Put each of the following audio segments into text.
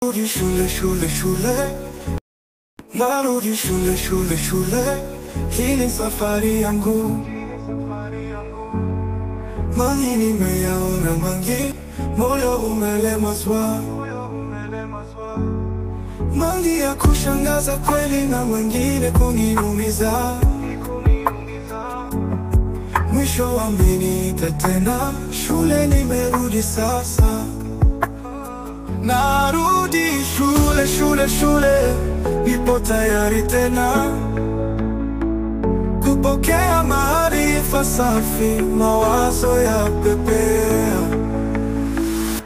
Narudi shule, shule, shule. Narudi shule, shule, shule. Hii ni safari yangu. Mengi nimeyaona mengi, moyo umelemazwa. Mengi ya kushangaza kweli na mengine kuniumiza. Mwisho wameniita tena, shule nimerudi sasa. Narudi shule, shule, shule. Nipo tayari tena kupokea maarifa safi, mawazo ya pepea.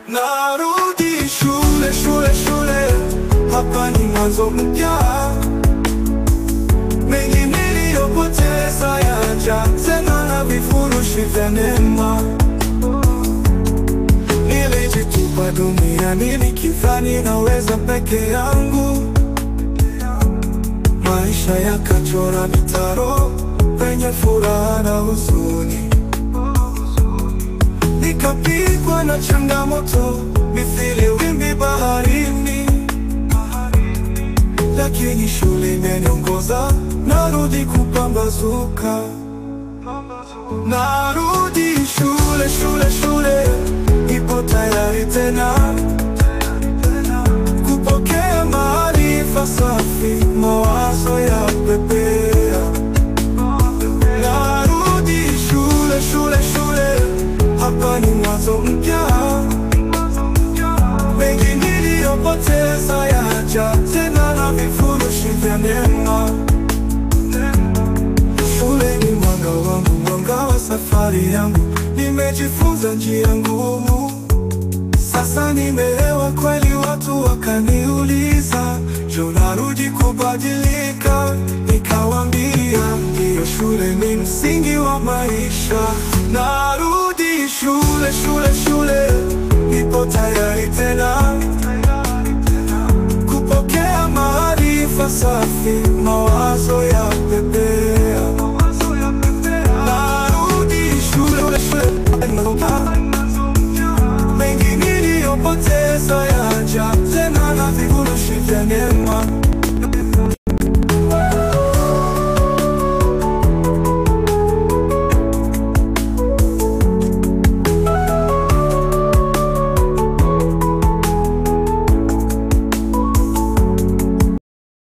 Narudi shule, shule, shule. Hapa ni mwanzo mpya. Mengi niliyopoteza yaja tena na vifurushi vya neema. Nilijitupa duniani nikidhani naweza peke yangu. Maisha yakachora mitaro penye furaha na huzuni. Nikapigwa na changamoto mithili wimbi baharini. Lakini shule imeniongoza, narudi kupambazuka. Narudi shule, shule, shule. Nipo tayari tena kupokea maarifa safi, mawazo ya pepea. Narudi shule, shule, shule. Hapa ni mwanzo mpya. Mengi niliyopoteza yaja tena na vifurushi vya neema. Shule ni mwanga wangu, mwanga wa safari yangu. Nimejifunza njia ngumu, sasa nimeelewa kweli. Watu wakaniuliza, je, unarudi kubadilika? Nikawaambia, hiyo shule ni msingi wa maisha. Narudi shule, shule, shule. Nipo tayari tena kupokea maarifa safi, mawazo ya pepea.